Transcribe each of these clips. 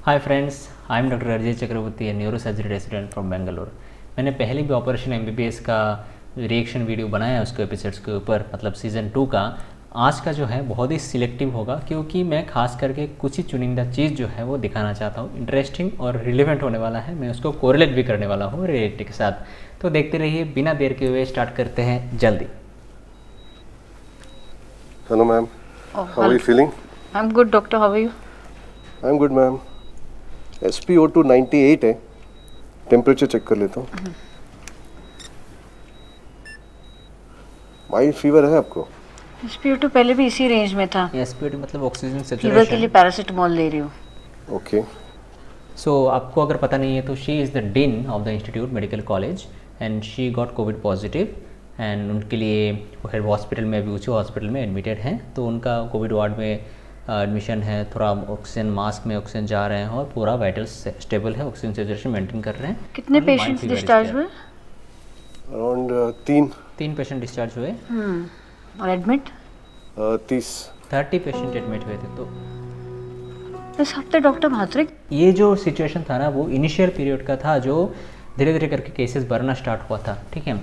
Hi friends, I am doctor Ajay Chakravarti, a neurosurgery resident from Bangalore. मैंने पहले भी operation MBBS का रिएक्शन वीडियो बनाया है उसके एपिसोड्स के ऊपर, मतलब सीज़न 2 का। आज का जो है बहुत ही सिलेक्टिव होगा, क्योंकि मैं खास करके कुछ ही चुनिंदा चीज़ जो है वो दिखाना चाहता हूँ। इंटरेस्टिंग और रिलेवेंट होने वाला है, मैं उसको कोरिलेट भी करने वाला हूँ रियलिटी के साथ। तो देखते रहिए, बिना देर के हुए स्टार्ट करते हैं जल्दी। Hello, ma'am. Oh, How are you feeling? I'm good, doctor. How are you? I'm good, ma'am. SpO2 98 है. टेम्परेचर चेक कर लेता हूँ. माइल्ड फीवर है आपको? SpO2 पहले भी इसी रेंज में था. एसपीओटी मतलब ऑक्सीजन फीवर के लिए सैचुरेशन। पैरासिटामोल ले रही हूँ. ओके. सो आपको अगर पता नहीं है तो she is the dean of the institute medical college and she got Covid positive and उनके लिए वो हेड हॉस्पिटल में, अभी उसी हॉस्पिटल में एडमिटेड हैं। तो उनका कोविड वार्ड में एडमिशन है, थोड़ा ऑक्सीजन मास्क में ऑक्सीजन जा रहे हैं और पूरा वाइटल्स स्टेबल है, ऑक्सीजन सेचुरेशन मेंटेन कर रहे हैं। कितने पेशेंट्स डिस्चार्ज हुए? अराउंड 3 पेशेंट डिस्चार्ज हुए। और एडमिट? 30. 30 पेशेंट एडमिट हुए थे। तो इस हफ्ते डॉक्टर म्हात्रे ये जो सिचुएशन था ना, वो इनिशियल पीरियड का था, जो धीरे धीरे करके केसेस बढ़ना स्टार्ट हुआ था। ठीक है,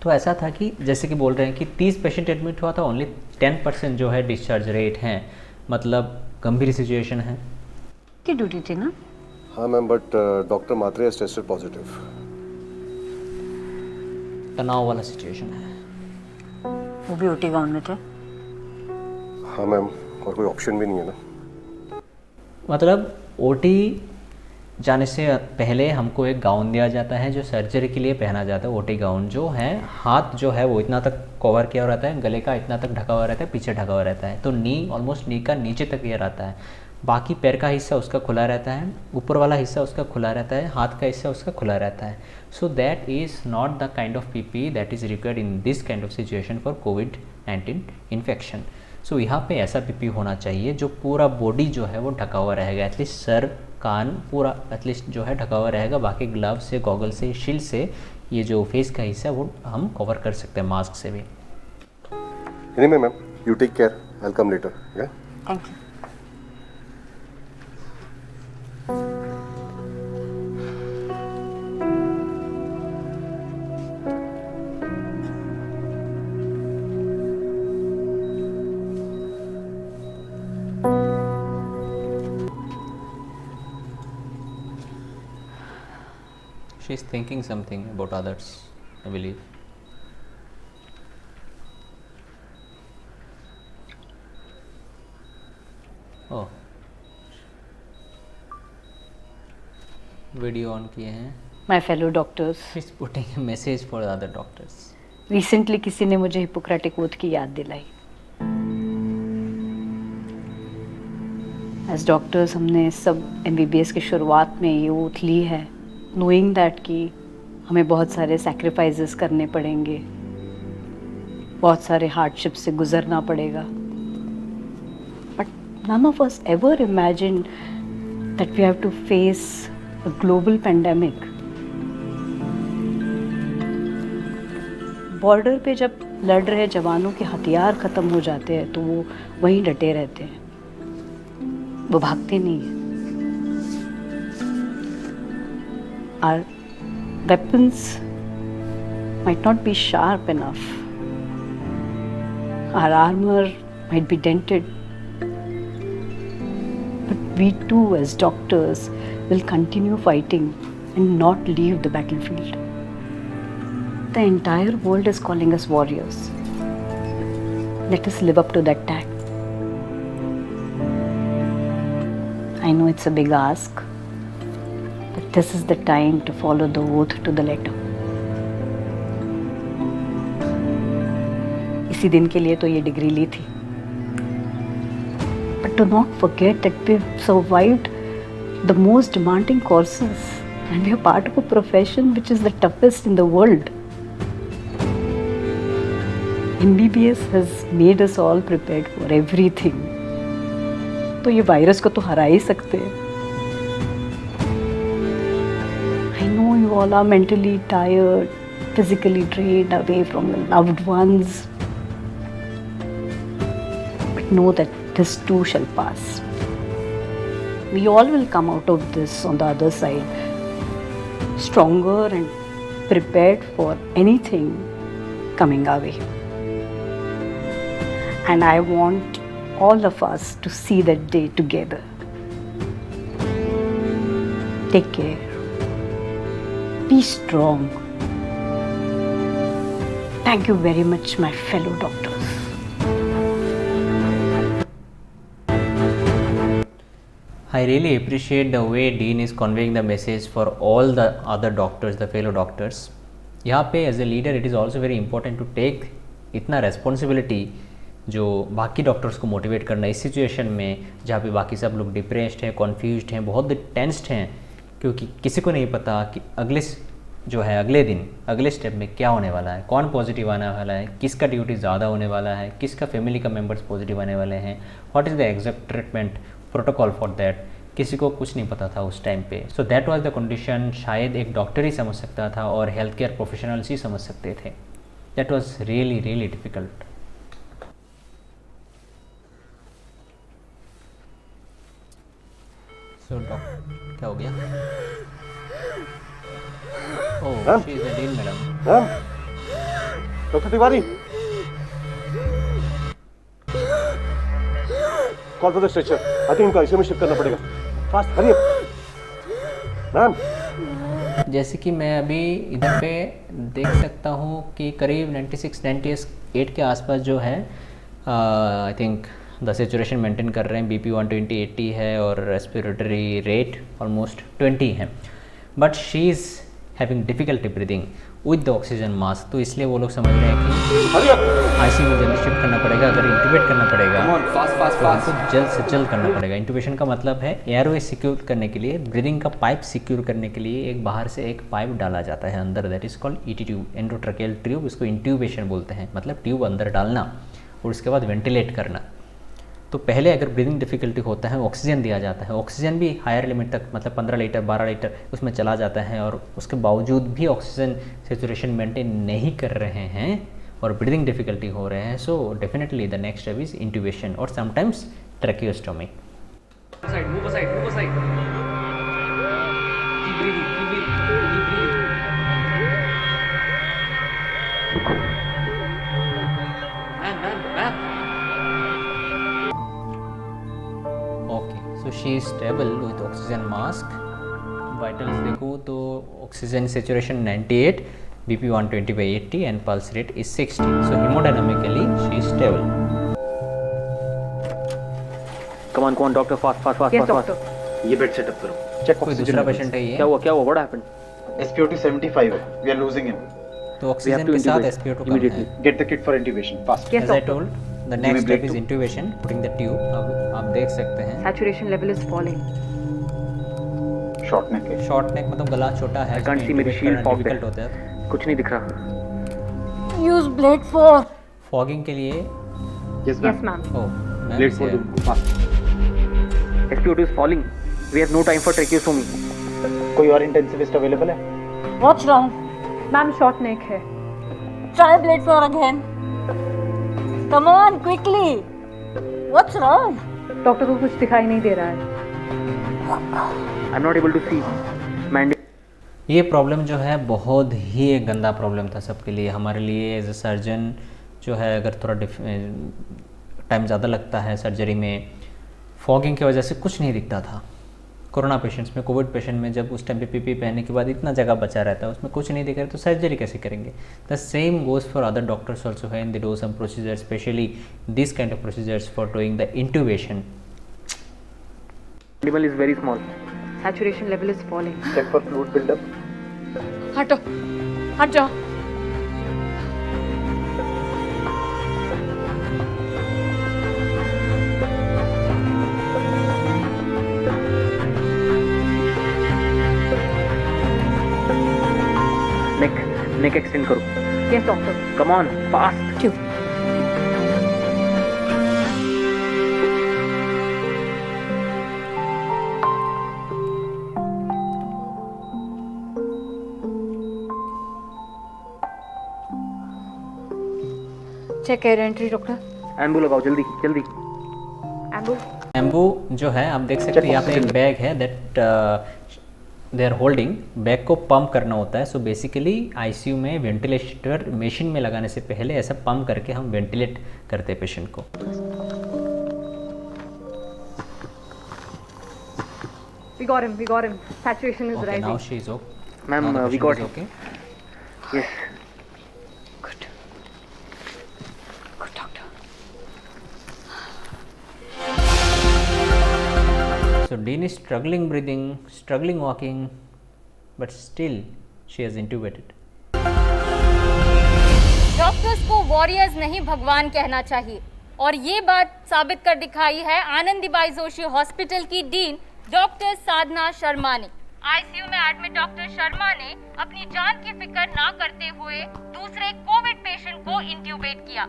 तो ऐसा था कि जैसे कि बोल रहे हैं कि 30 पेशेंट एडमिट हुआ था, ओनली 10% जो है डिस्चार्ज रेट है, मतलब गंभीर सिचुएशन है। की ड्यूटी थी ना? हाँ ma'am, but doctor Matre has tested positive. तनाव वाला सिचुएशन है। वो भी ओटी गाउन में थे. हाँ मैम, और कोई ऑप्शन भी नहीं है ना. मतलब ओटी जाने से पहले हमको एक गाउन दिया जाता है जो सर्जरी के लिए पहना जाता है। ओटी गाउन जो है, हाथ जो है वो इतना तक कवर किया हुआ रहता है, गले का इतना तक ढका हुआ रहता है, पीछे ढका हुआ रहता है। तो नी ऑलमोस्ट नी का नीचे तक ये रहता है, बाकी पैर का हिस्सा उसका खुला रहता है, ऊपर वाला हिस्सा उसका खुला रहता है, हाथ का हिस्सा उसका खुला रहता है। So that is not the kind of PP that is required in this kind of situation for कोविड-19 इन्फेक्शन। सो यहाँ पे ऐसा पीपी होना चाहिए जो पूरा बॉडी जो है वो ढका हुआ रहेगा, एटलीस्ट सर कान पूरा एटलीस्ट जो है ढका हुआ रहेगा। बाकी ग्लव से, गॉगल से, शील्ड से ये जो फेस का हिस्सा है वो हम कवर कर सकते हैं मास्क से भी। Anyway ma'am, you take care. I will come later. Yeah? Thank you. She is thinking something about others, I believe. Oh, video on किए हैं। My fellow doctors, She is putting a message for the other doctors. Recently किसी ने मुझे Hippocratic oath की याद दिलाई. As doctors हमने सब एमबीबीएस की शुरुआत में ये ओथ ली है, नोइंग दैट कि हमें बहुत सारे सैक्रिफाइसेस करने पड़ेंगे, बहुत सारे हार्डशिप से गुजरना पड़ेगा. But none of us ever imagine that we have to face a global pandemic. Border पे जब लड़ रहे जवानों के हथियार ख़त्म हो जाते हैं तो वो वहीं डटे रहते हैं, वो भागते नहीं हैं. Our weapons might not be sharp enough. Our armor might be dented. But we too as doctors will continue fighting and not leave the battlefield. The entire world is calling us warriors. Let us live up to that tag. I know it's a big ask, but this is the time to follow the oath to the letter. इसी दिन के लिए तो ये degree ली थी. But do not forget that we've survived the most demanding courses and we are part of a profession which is the toughest in the world. MBBS has made us all prepared for everything. तो ये virus को तो हरा ही सकते हैं. I know you all are mentally tired, physically drained, away from your loved ones. But know that this too shall pass. We all will come out of this on the other side stronger and prepared for anything coming our way. And I want all of us to see that day together. Take care. Be strong. Thank you very much, my fellow doctors. I really appreciate the way Dean is conveying the message for all the other doctors, the fellow doctors. यहाँ पे as a leader it is also very important to take इतना responsibility जो बाकी doctors को motivate करना इस situation में जहाँ पे बाकी सब लोग डिप्रेस्ड हैं, कॉन्फ्यूज्ड हैं, बहुत टेंस्ड हैं, क्योंकि किसी को नहीं पता कि अगले दिन अगले स्टेप में क्या होने वाला है, कौन पॉजिटिव आने वाला है, किसका ड्यूटी ज़्यादा होने वाला है, किसका फैमिली का मेम्बर्स पॉजिटिव आने वाले हैं, what is the exact treatment protocol for that, किसी को कुछ नहीं पता था उस टाइम पे. So that was the condition. शायद एक डॉक्टर ही समझ सकता था और हेल्थ केयर प्रोफेशनल्स ही समझ सकते थे. That was really really difficult. So doctor क्या हो गया? ओह she is the dean madam. Doctor Tiwari, call for the stretcher. I think इनको आईसीयू में शिफ्ट करना पड़ेगा. Fast hurry up. मैम, जैसे कि मैं अभी इधर पे देख सकता हूँ कि करीब 96-98 के आसपास जो है I think the saturation maintain कर रहे हैं. BP 120/80 है और रेस्पिरेटरी रेट ऑलमोस्ट 20 है. But she is having difficulty breathing with the oxygen mask. तो इसलिए वो लोग समझ रहे हैं कि आईसीयू में जल्दी शिफ्ट करना पड़ेगा. अगर इंट्यूबेट करना पड़ेगा तो जल्द से जल्द करना पड़ेगा. इंट्यूबेशन का मतलब है एयरवे सिक्योर करने के लिए, ब्रीदिंग का पाइप सिक्योर करने के लिए एक बाहर से एक पाइप डाला जाता है अंदर. That is called ET tube, endotracheal tube. इसको इंट्यूबेशन बोलते हैं, मतलब ट्यूब अंदर डालना और उसके बाद वेंटिलेट करना. तो पहले अगर ब्रीदिंग डिफ़िकल्टी होता है ऑक्सीजन दिया जाता है. ऑक्सीजन भी हायर लिमिट तक, मतलब 15 लीटर 12 लीटर उसमें चला जाता है और उसके बावजूद भी ऑक्सीजन सेचुरेशन मेंटेन नहीं कर रहे हैं और ब्रीदिंग डिफ़िकल्टी हो रहे हैं. So definitely the next step is intubation और sometimes tracheostomy. Move aside. Keep breathing. Man. Okay, so she is stable with oxygen mask. Vitals देखो तो oxygen saturation 98, BP 120/80 and pulse rate is 60. So haemodynamically she is stable. Come on, doctor, fast. Yes, doctor. ये bed setup करो. Check कोई दूसरा patient है ये? क्या हुआ? What happened? SpO2 75 है. We are losing him. तो ऑक्सीजन के साथ SpO2 कम है. Get the kit for intubation fast. Yes, As I doctor. told, the next step is intubation, putting the tube. अब आप देख सकते हैं Saturation level is falling. Short neck है. शॉर्ट नेक मतलब गला छोटा है. I can't see मेरी shield fog डिफिकल्ट पे. होता है. कुछ नहीं दिख रहा. Use blade for. फॉगिंग के लिए Yes Yes, ma'am. Blade for do fast. SpO2 is falling. We have no time for tracheostomy. कोई और intensivist available है? What's wrong? Ma'am, short neck है. Try blade floor again. Come on, quickly. What's wrong? Doctor को कुछ दिखाई नहीं दे रहा है. I'm not able to see. ये प्रॉब्लम जो है बहुत ही एक गंदा प्रॉब्लम था सबके लिए. हमारे लिए एज ए सर्जन जो है अगर थोड़ा टाइम ज़्यादा लगता है सर्जरी में, फॉगिंग की वजह से कुछ नहीं दिखता था. कोरोना पेशेंट्स में, कोविड पेशेंट में जब उस टाइम पे PPE पहनने के बाद इतना जगह बचा रहता है उसमें कुछ नहीं दिख रहा तो सर्जरी कैसे करेंगे. The same goes for other doctors also है. In they do some procedure, especially this kind of procedures for doing the intubation. Mandible is very small. Saturation level is falling. Check for fluid buildup. हटो, हट जाओ. Neck extend करो. Yes, doctor. Come on, fast. Tube. Check air entry, doctor. Ambu लगाओ जल्दी. Ambu. Anbu जो है आप देख सकते हैं यहाँ पे एक बैग है that they are holding, bag को पंप करना होता है। सो बेसिकली आईसीयू में वेंटिलेटर मशीन में लगाने से पहले ऐसा पंप करके हम वेंटिलेट करते हैं पेशेंट को। We got him. Saturation is Okay, rising. now she is okay. Ma'am, Now the we patient got is him. okay. Yes. Good. Good doctor. So Dean is struggling breathing, struggling walking, but still she is intubated. Doctors को warriors नहीं भगवान कहना चाहिए, और ये बात साबित कर दिखाई है आनंदीबाई जोशी हॉस्पिटल की डीन डॉक्टर साधना शर्मा ने। आईसीयू में एडमिट डॉक्टर शर्मा ने अपनी जान की फिक्र ना करते हुए दूसरे कोविड पेशेंट को इंट्यूबेट किया।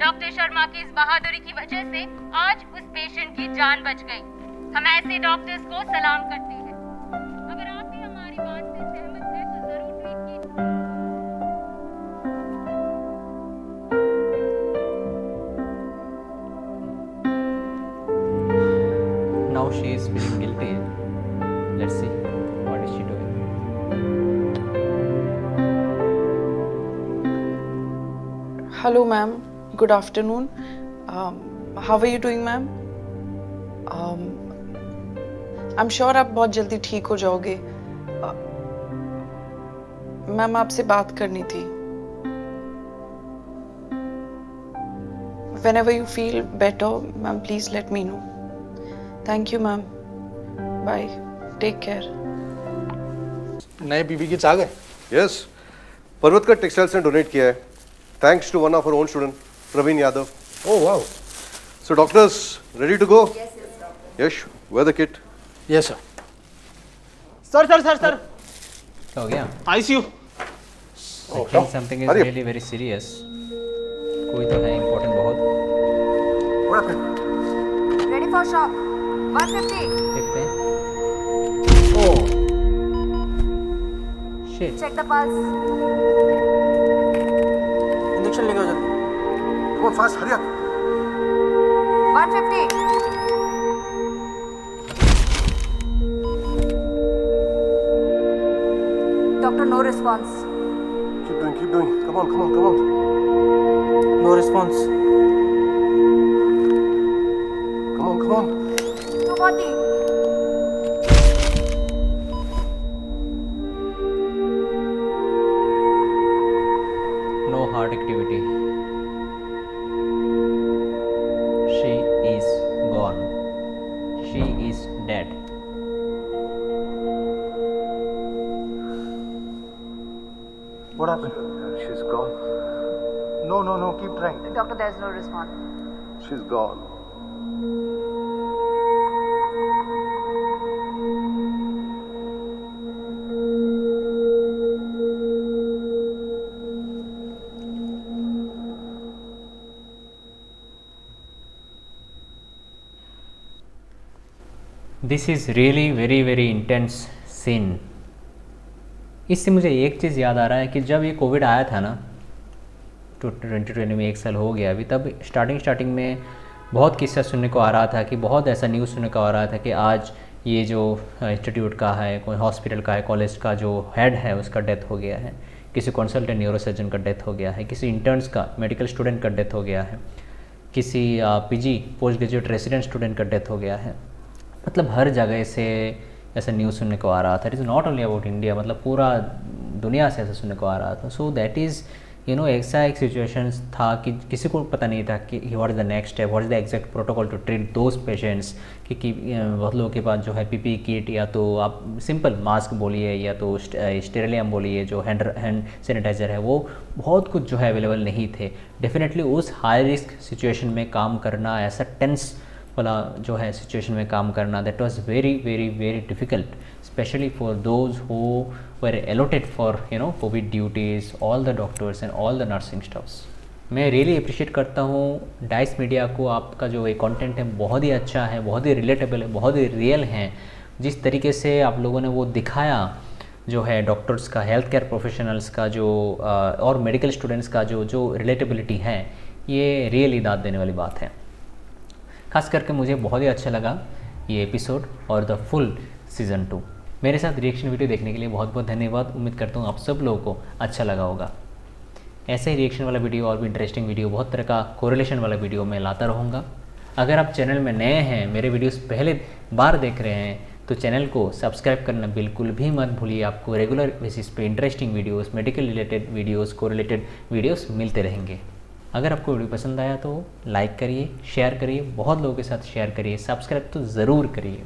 डॉक्टर शर्मा की इस बहादुरी की वजह से आज उस पेशेंट की जान बच गई। हम ऐसे डॉक्टर्स को सलाम करते हैं। अगर आप भी हमारी बात से सहमत हैं तो जरूर ट्वीट कीजिए। Now she is feeling guilty. Let's see what is she doing. Hello, ma'am. Good afternoon. How are you doing, ma'am? I'm sure आप बहुत जल्दी ठीक हो जाओगे। मैम आपसे बात करनी थी। Whenever you feel better, ma'am, please let me know. Thank you, ma'am. Bye. Take care. नए पीपी किट्स आ गए। यस, पर्वत का टेक्सटाइल्स ने डोनेट किया है, thanks to one of our own student Pravin Yadav. Oh wow. So doctors ready to go? Yes, where the kit? Yes sir. Sir क्या हो गया? ICU. I think something is Hurry up. really very serious. कोई तो है important बहुत। Ready for shock. 150. देखते हैं। Oh. Shit. Check the pulse. Injection लेके आओ जल्दी। Come on, fast, hurry up. 150. Doctor, no response. Keep doing. Come on. No response. Come on. 240. No heart activity. She is gone. She is dead. What happened? She's gone. No, keep trying. Doctor, there's no response. She's gone. This is really very very intense scene. इससे मुझे एक चीज़ याद आ रहा है कि जब ये Covid आया था ना 2020 में, 1 साल हो गया अभी, तब स्टार्टिंग में बहुत किस्सा सुनने को आ रहा था कि बहुत ऐसा न्यूज़ सुनने को आ रहा था कि आज ये जो इंस्टीट्यूट का है, कोई हॉस्पिटल का है, कॉलेज का जो हेड है उसका डेथ हो गया है, किसी कंसल्टेंट न्यूरोसर्जन का डेथ हो गया है, किसी इंटर्न्स का, मेडिकल स्टूडेंट का डेथ हो गया है, किसी PG post graduate resident student का डेथ हो गया है। मतलब हर जगह से ऐसा न्यूज़ सुनने को आ रहा था। It is not only about India, मतलब पूरा दुनिया से ऐसा सुनने को आ रहा था। सो दैट इज़ ऐसा एक सिचुएशन था कि किसी को पता नहीं था कि what is the next step, what is the exact protocol to treat those patients. कि बहुत लोगों के पास जो है पीपी किट, या तो आप सिंपल मास्क बोलिए, या तो स्टेरिलियम बोलिए, जो हैंड सैनिटाइज़र है, वो बहुत कुछ जो है अवेलेबल नहीं थे। डेफिनेटली उस हाई रिस्क सिचुएशन में काम करना, ऐसा टेंस वाला जो है सिचुएशन में काम करना, that was very very very difficult, specially for those who were allotted for Covid duties, all the doctors and all the nursing staffs. मैं रियली अप्रिशिएट करता हूँ डाइस मीडिया को। आपका जो ये कंटेंट है बहुत ही अच्छा है, बहुत ही रिलेटेबल है, बहुत ही रियल है। जिस तरीके से आप लोगों ने वो दिखाया जो है डॉक्टर्स का, हेल्थ केयर प्रोफेशनल्स का जो और मेडिकल स्टूडेंट्स का जो रिलेटेबिलिटी है, ये रियली दाद देने वाली बात है। खास करके मुझे बहुत ही अच्छा लगा ये एपिसोड और द फुल सीज़न 2। मेरे साथ रिएक्शन वीडियो देखने के लिए बहुत बहुत धन्यवाद। उम्मीद करता हूँ आप सब लोगों को अच्छा लगा होगा। ऐसे ही रिएक्शन वाला वीडियो और भी इंटरेस्टिंग वीडियो, बहुत तरह का कोरिलेशन वाला वीडियो मैं लाता रहूँगा। अगर आप चैनल में नए हैं, मेरे वीडियोस पहले बार देख रहे हैं, तो चैनल को सब्सक्राइब करना बिल्कुल भी मत भूलिए। आपको रेगुलर बेसिस पे interesting videos, medical related videos, correlated videos मिलते रहेंगे। अगर आपको वीडियो पसंद आया तो लाइक करिए, शेयर करिए, बहुत लोगों के साथ शेयर करिए, सब्सक्राइब तो ज़रूर करिए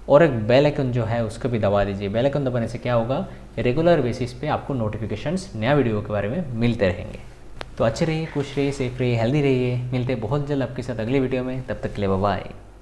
और एक बेल आइकन जो है उसको भी दबा दीजिए। बेल आइकन दबाने से क्या होगा, रेगुलर बेसिस पे आपको नोटिफिकेशंस नया वीडियो के बारे में मिलते रहेंगे। तो अच्छे रहिए, खुश रहिए, सेफ रहिए, हेल्दी रहिए। मिलते हैं बहुत जल्द आपके साथ अगले वीडियो में। तब तक के लिए बाय।